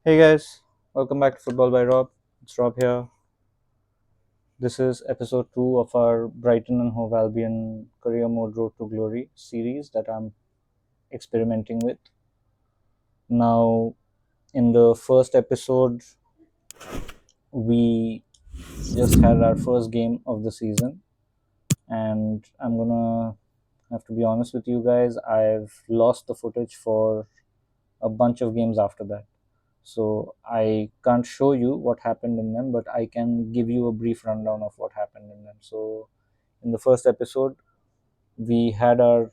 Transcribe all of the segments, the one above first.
Hey guys, welcome back to Football by Rob. It's Rob here. This is episode 2 of our Brighton and Hove Albion Career Mode Road to Glory series that I'm experimenting with. Now, in the first episode, we just had our first game of the season, and I'm gonna have to be honest with you guys, I've lost the footage for a bunch of games after that. So I can't show you what happened in them, but I can give you a brief rundown of what happened in them. So in the first episode, we had our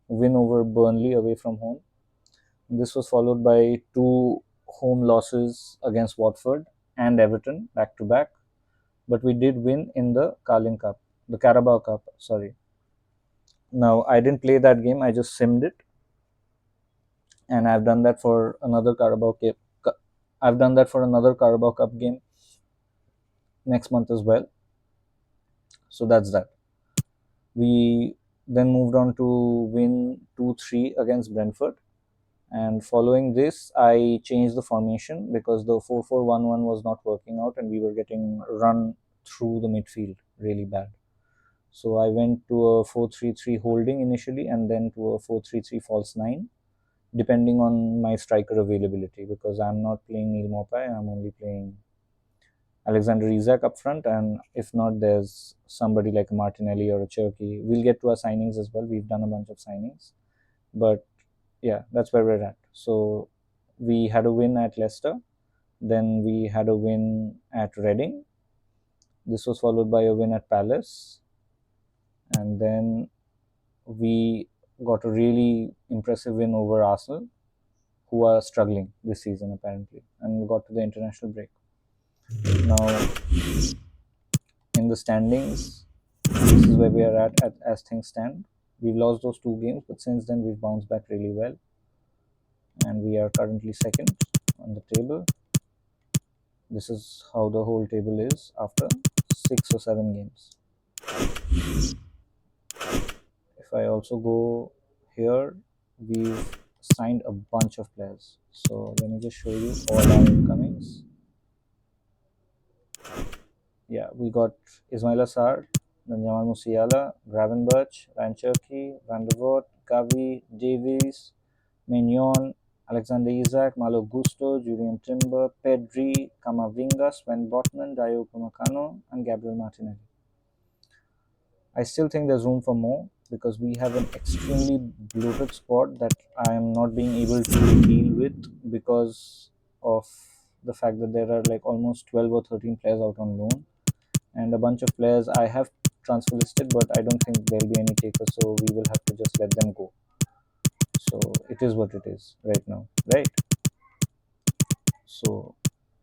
win over Burnley away from home. This was followed by two home losses against Watford and Everton back to back. But we did win in the Carling Cup, the Carabao Cup, sorry. Now I didn't play that game, I just simmed it. And I've done that for another Carabao Cup. I've done that for another Carabao Cup game next month as well. So that's that. We then moved on to win 2-3 against Brentford. And following this, I changed the formation because the 4-4-1-1 was not working out and we were getting run through the midfield really bad. So I went to a 4-3-3 holding initially and then to a 4-3-3 false 9, depending on my striker availability, because I'm not playing Neil Mopai, I'm only playing Alexander Isak up front, and if not, there's somebody like a Martinelli or a Cherky. We'll get to our signings as well. We've done a bunch of signings, but yeah, that's where we're at. So we had a win at Leicester, then we had a win at Reading. This was followed by a win at Palace, and then we got a really impressive win over Arsenal, who are struggling this season apparently, and we got to the international break. Now, in the standings, this is where we are at as things stand. We've lost those two games, but since then we've bounced back really well, and we are currently second on the table. This is how the whole table is after 6 or 7 games. If I also go here, we've signed a bunch of players. So let me just show you all our incomings. Yeah, we got Ismail Assar, then Jamal Musiala, Gravenberch, Ryan Cherky, Van der Voort, Gavi, Davies, Mignon, Alexander Isak, Malo Gusto, Julian Timber, Pedri, Kamavinga, Sven Botman, Dayo Upamecano, and Gabriel Martinelli. I still think there's room for more because we have an extremely bloated squad that I am not being able to deal with because of the fact that there are like almost 12 or 13 players out on loan, and a bunch of players I have transfer listed, but I don't think there'll be any takers, so we will have to just let them go. So it is what it is right now, right? So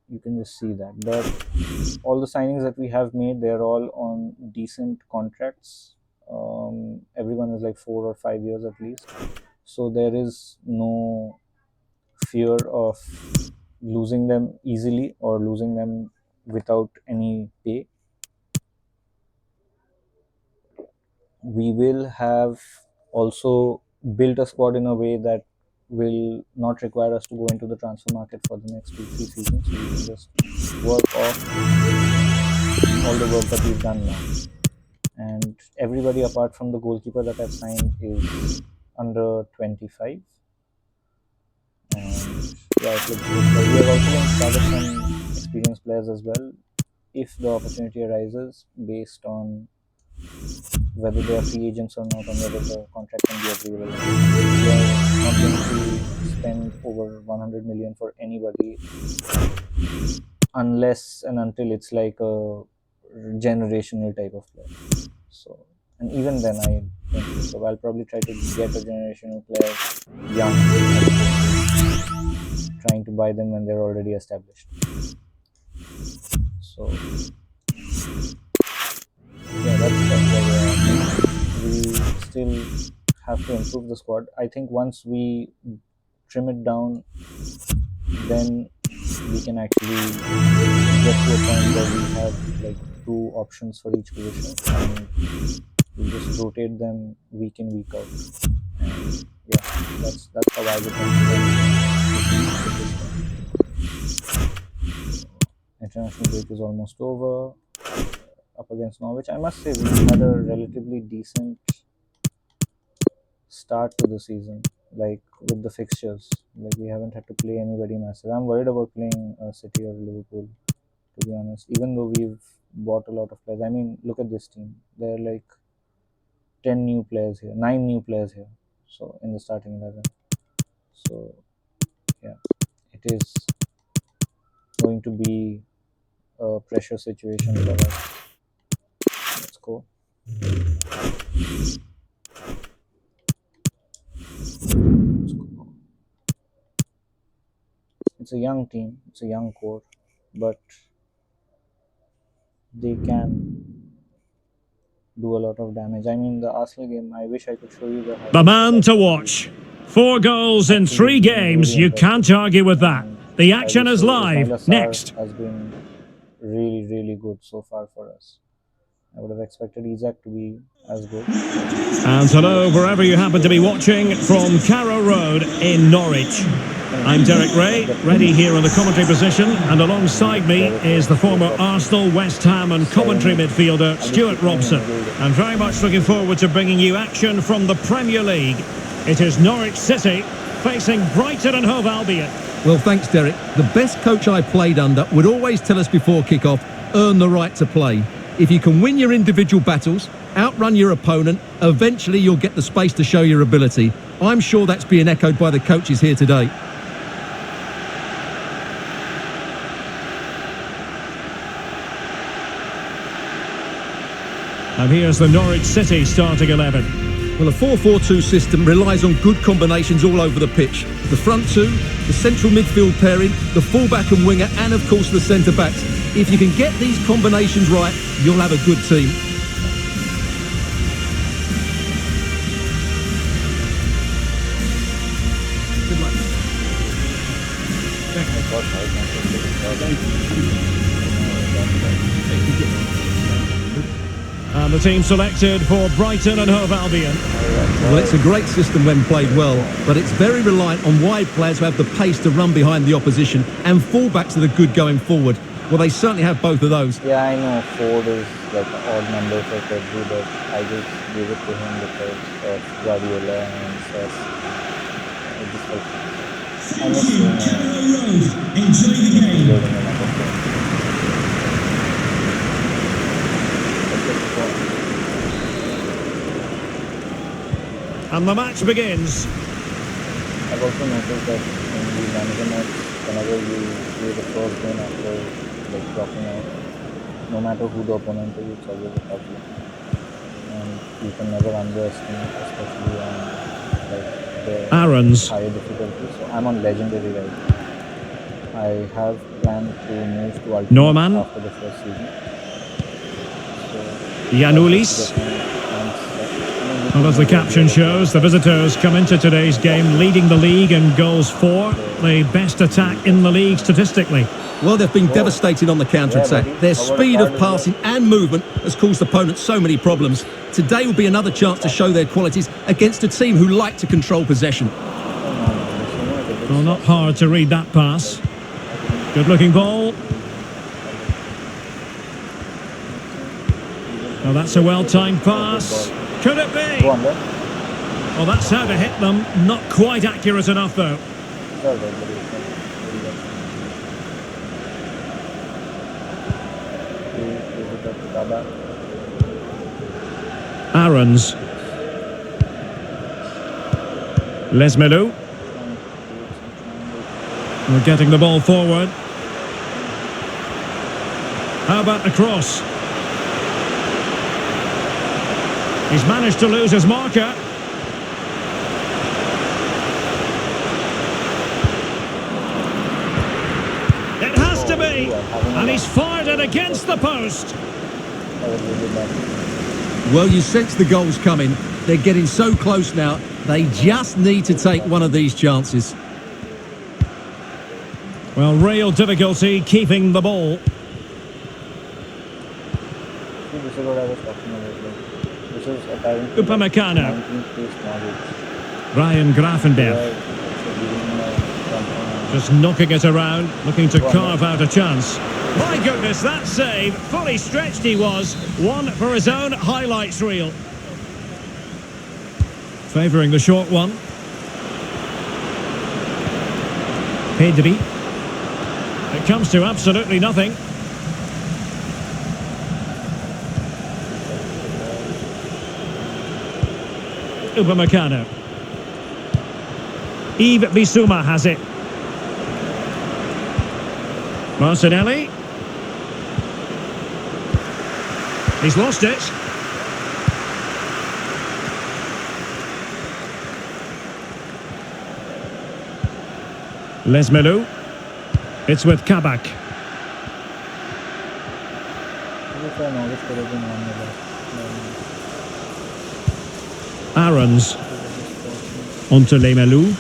you can just see that. But all the signings that we have made, they're all on decent contracts. Everyone is like 4 or 5 years at least. So there is no fear of losing them easily or losing them without any pay. We will have also built a squad in a way that will not require us to go into the transfer market for the next 2-3 seasons. So we can just work off all the work that we've done now. And everybody apart from the goalkeeper that I've signed is under 25. And yeah, it looks good. But we are also going to target some experienced players as well if the opportunity arises based on whether they are free agents or not and whether the contract can be agreeable. We are not going to spend over 100 million for anybody unless and until it's like a generational type of player. So, and even then, I don't think so. I'll probably try to get a generational player young, as opposed to trying to buy them when they're already established. So, yeah, that's where we are. We still have to improve the squad. I think once we trim it down, then we can actually get to a point where we have like 2 options for each position and we just rotate them week in, week out. And yeah, that's how I would want to run the system. International break is almost over. Up against Norwich, I must say we had a relatively decent start to the season, like with the fixtures. Like we haven't had to play anybody massive. I'm worried about playing City or Liverpool, to be honest. Even though we've bought a lot of players. I mean, look at this team. There are like 10 new players here, 9 new players here. So in the starting 11. So yeah, it is going to be a pressure situation for us. Let's go. It's a young team, it's a young core, but they can do a lot of damage. I mean, the Arsenal game, I wish I could show you the highlights. The man to watch. 4 goals in 3 games, you can't argue with that. The action is live. Next. Has been really, really good so far for us. I would have expected Isaac to be as good. And hello, wherever you happen to be watching from Carrow Road in Norwich. I'm Derek Ray, ready here on the commentary position, and alongside me is the former Arsenal, West Ham and Coventry midfielder Stuart Robson. And very much looking forward to bringing you action from the Premier League. It is Norwich City facing Brighton and Hove Albion. Well, thanks, Derek. The best coach I played under would always tell us before kick-off, earn the right to play. If you can win your individual battles, outrun your opponent, eventually you'll get the space to show your ability. I'm sure that's being echoed by the coaches here today. And here's the Norwich City starting 11. Well, a 4-4-2 system relies on good combinations all over the pitch. The front two, the central midfield pairing, the fullback and winger, and of course the centre-backs. If you can get these combinations right, you'll have a good team. Good luck. And the team selected for Brighton and Hove Albion. Well, it's a great system when played well, but it's very reliant on wide players who have the pace to run behind the opposition and fullbacks that are good going forward. Well, they certainly have both of those. Yeah, I know Ford is like an odd number for Pedro, but I just gave it to him because of Guardiola and stuff. It just felt I miss Enjoy the game. And the match begins. I've also noticed that in the manager match, whenever you play the first game after like dropping out, no matter who the opponent is, it's always a tough game. And you can never underestimate, especially on like the Aaron's higher difficulty. So I'm on legendary right now. I have planned to move to Ultimate Norman. after the first season. So Yanulis. Well, as the caption shows, the visitors come into today's game leading the league in goals for, the best attack in the league statistically. Well, they've been devastating on the counter-attack. Their speed of passing and movement has caused opponents so many problems. Today will be another chance to show their qualities against a team who like to control possession. Well, not hard to read that pass. Good-looking ball. Well, that's a well-timed pass. Could it be? Well, that's how to hit them. Not quite accurate enough, though. Aaron's. Lesmelu. We're getting the ball forward. How about the cross? He's managed to lose his marker. It has to be. And he's fired it against the post. Well, you sense the goals coming. They're getting so close now. They just need to take one of these chances. Well, real difficulty keeping the ball. This is what I was talking about. This is apparently Upamecano. like 19th place Norwich. Ryan Gravenberg. Where it's a leading campaign Just knocking it around, looking to carve out a chance. My goodness, that save, fully stretched he was. One for his own highlights reel. Favouring the short one. Pedri. It comes to absolutely nothing. Upamecano. Yves Bissouma has it. Martinelli. He's lost it. Lesmelu. It's with Kabak. Aarons. Onto Lesmelu.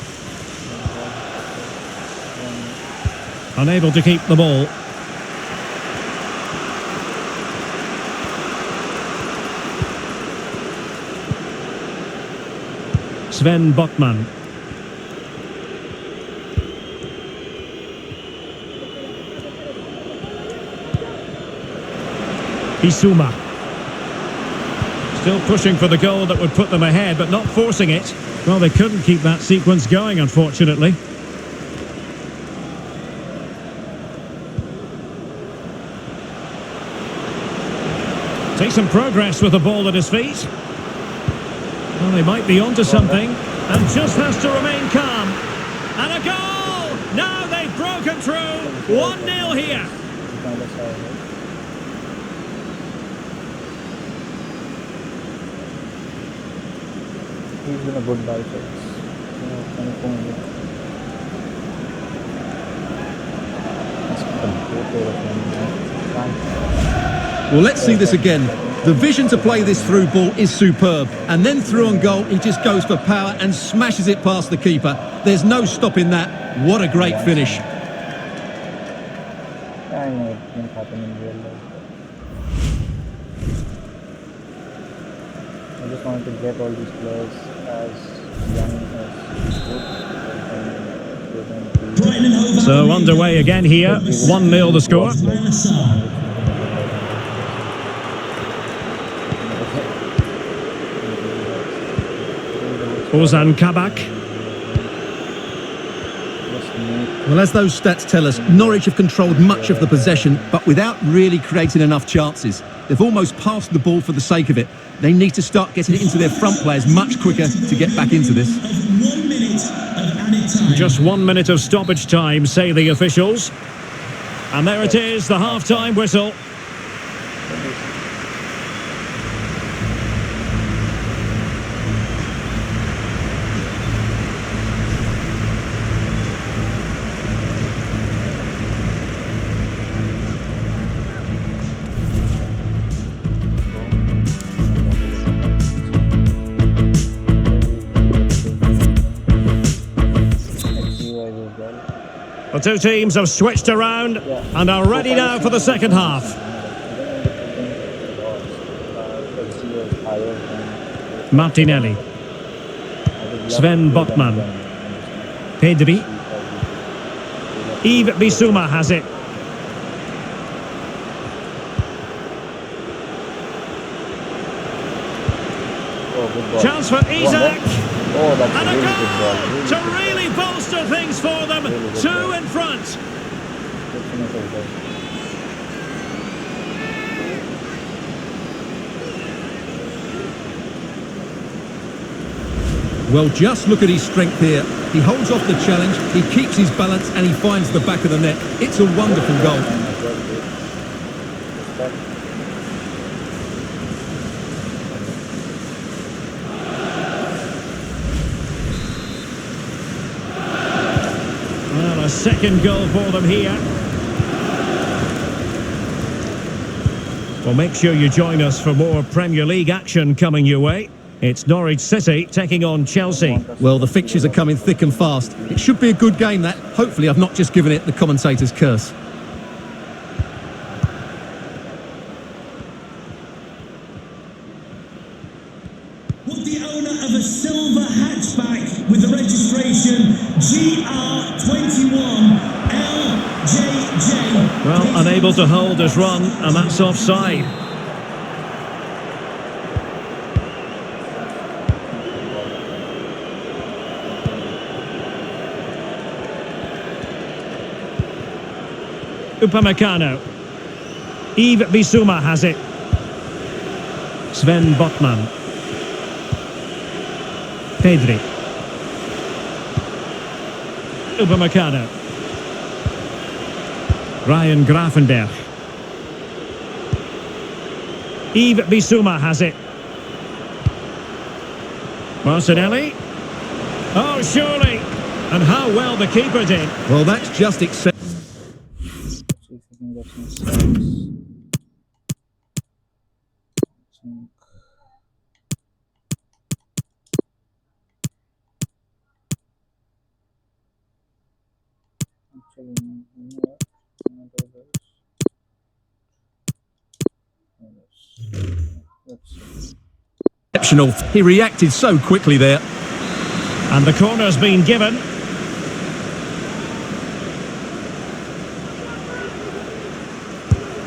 Unable to keep the ball. Sven Botman. Bissouma. Still pushing for the goal that would put them ahead, but not forcing it. Well, they couldn't keep that sequence going, unfortunately. Decent progress with the ball at his feet. Well, they might be onto something, and just has to remain calm. And a goal! Now they've broken through. 1-0 here. He's been a good buy for us. Well, let's see this again. The vision to play this through ball is superb. And then through on goal, he just goes for power and smashes it past the keeper. There's no stopping that. What a great finish. I know it didn't happen in real life. I just wanted to get all these players as young as Brighton and Hove. So underway again here. 1-0 the score. Ozan Kabak. Well, as those stats tell us, Norwich have controlled much of the possession, but without really creating enough chances. They've almost passed the ball for the sake of it. They need to start getting it into their front players much quicker to get back into this. 1 minute of added time. Just 1 minute of stoppage time, say the officials. And there it is, the half-time whistle. The two teams have switched around and are ready now for the second half. Martinelli. Sven Botman. Pedri. Yves Bissouma has it. Chance for Isak. And a goal to really bolster things for them. Two in front. Well, just look at his strength here. He holds off the challenge, he keeps his balance, and he finds the back of the net. It's a wonderful goal. Well, a second goal for them here. Well, make sure you join us for more Premier League action coming your way. It's Norwich City taking on Chelsea. Well, the fixtures are coming thick and fast. It should be a good game, that. Hopefully I've not just given it the commentator's curse. Would the owner of a silver hatchback with the registration GR21LJJ. Well, unable to hold his run, and that's offside. Upamecano. Yves Bissouma has it. Sven Botman. Pedri. Upamecano. Ryan Gravenberch. Yves Bissouma has it. Martinelli. Oh, surely. And how well the keeper did. Well, that's just acceptable. See if we can get some subs. Actually, no, not let's see. Exceptional. He reacted so quickly there. And the corner's been given.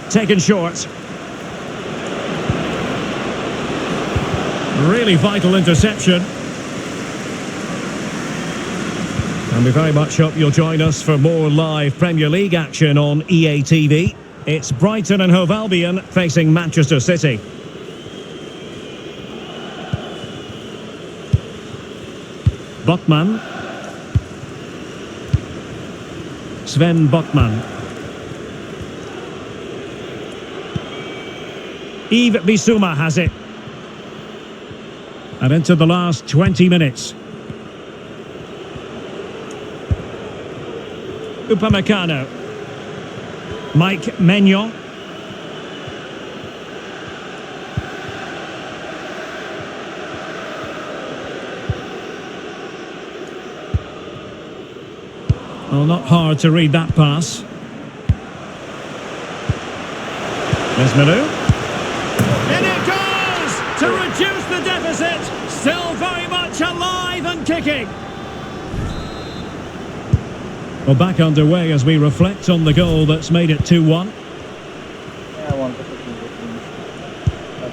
Taken short. Really vital interception. And we very much hope you'll join us for more live Premier League action on EA TV. It's Brighton and Hove Albion facing Manchester City. Botman. Sven Botman. Yves Bissouma has it. And into the last 20 minutes. Upamecano. Mike Maignan. Well, not hard to read that pass. Lesmelou. In it goes! To reduce the deficit. Still very much alive and kicking. Well, back underway as we reflect on the goal that's made it 2-1. Yeah, I wanted to keep it in. That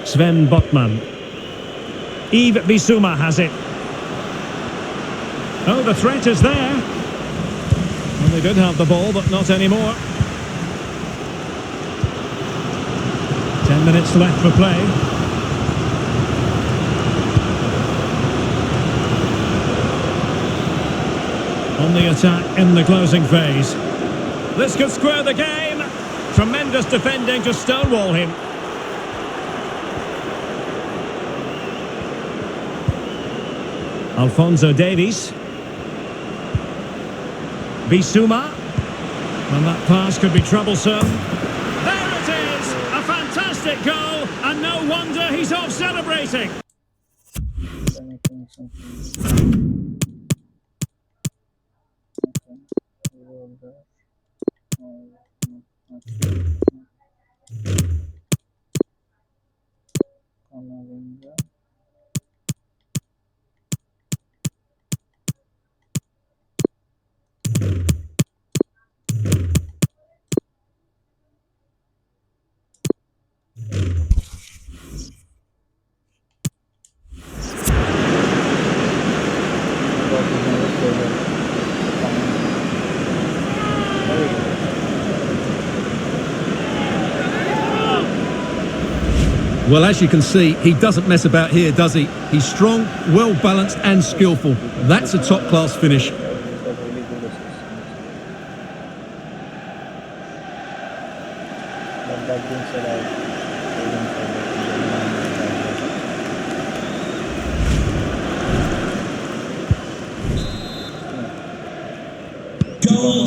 was Sven Botman. Yves Bissouma has it. Oh, the threat is there. And they did have the ball, but not anymore. 10 minutes left for play. On the attack in the closing phase. This could square the game. Tremendous defending to stonewall him. Alphonso Davies. Bissouma. And that pass could be troublesome. There it is! A fantastic goal, and no wonder he's off celebrating. anything, something. Okay, roll that. No, okay. Camavinga. Well, as you can see, he doesn't mess about here, does he? He's strong, well-balanced and skillful. That's a top-class finish.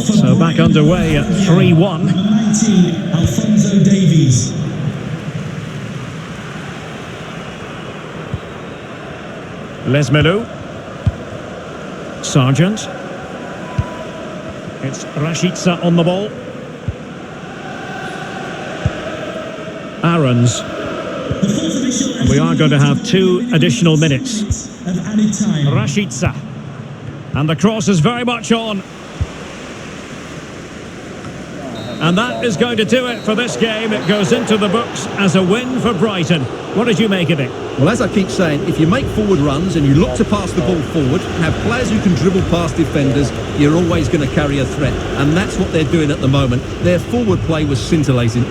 So back underway at 3-1. Number 19, Alphonso Davies. Lesmelou. Sargent. It's Rashica on the ball. Aarons. The fourth official And we are going to have 2 additional minutes. of added time. Rashica. And the cross is very much on. And that is going to do it for this game. It goes into the books as a win for Brighton. What did you make of it? Well, as I keep saying, if you make forward runs and you look to pass the ball forward, have players who can dribble past defenders, you're always going to carry a threat. And that's what they're doing at the moment. Their forward play was scintillating.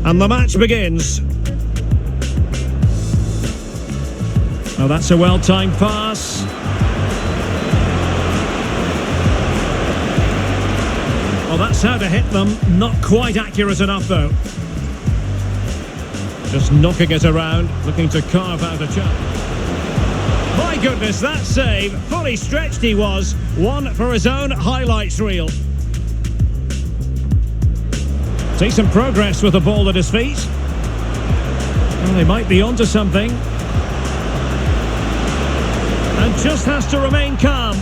And the match begins. Well, that's a well-timed pass. Well, that's how to hit them. Not quite accurate enough, though. Just knocking it around, looking to carve out a chance. My goodness, that save. Fully stretched he was. One for his own highlights reel. See some progress with the ball at his feet. Well, they might be onto something. And just has to remain calm.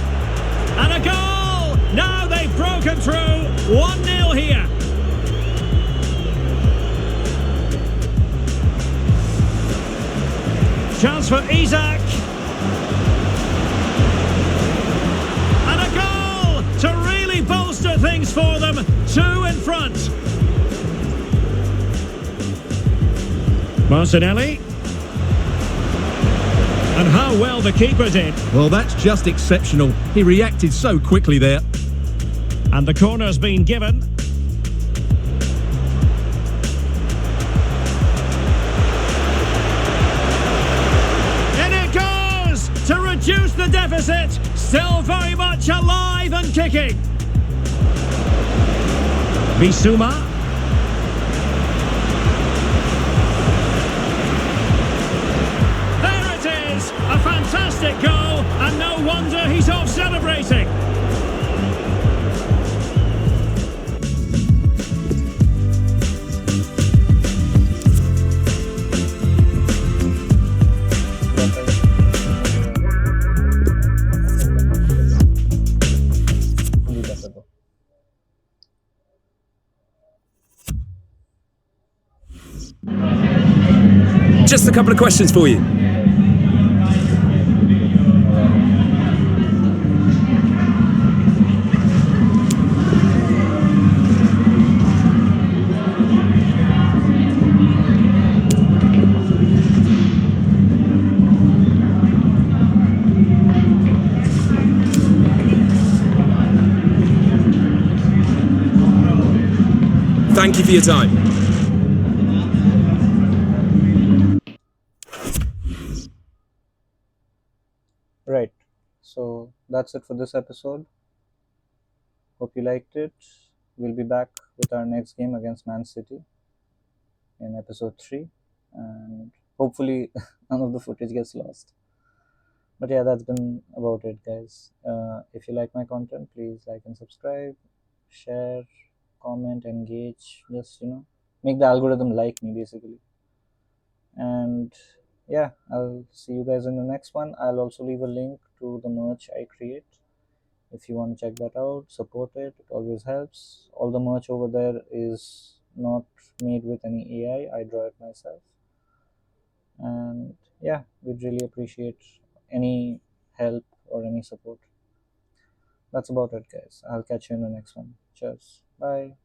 And a goal! Now they've broken through. 1-0 here. Chance for Isak. And a goal to really bolster things for them. 2 in front. Martinelli. And how well the keeper did. Well, that's just exceptional. He reacted so quickly there. And the corner's been given. In it goes to reduce the deficit. Still very much alive and kicking. Bissouma. A fantastic goal, and no wonder he's off celebrating. Just a couple of questions for you. Thank you for your time. Right. So that's it for this episode. Hope you liked it. We'll be back with our next game against Man City in episode 3. And hopefully none of the footage gets lost. But yeah, that's been about it, guys. If you like my content, please like and subscribe, share, comment, engage. Just, make the algorithm like me, basically. And yeah, I'll see you guys in the next one. I'll also leave a link to the merch I create. If you want to check that out, support it. It always helps. All the merch over there is not made with any AI. I draw it myself. And yeah, we'd really appreciate any help or any support. That's about it, guys. I'll catch you in the next one. Cheers. Bye.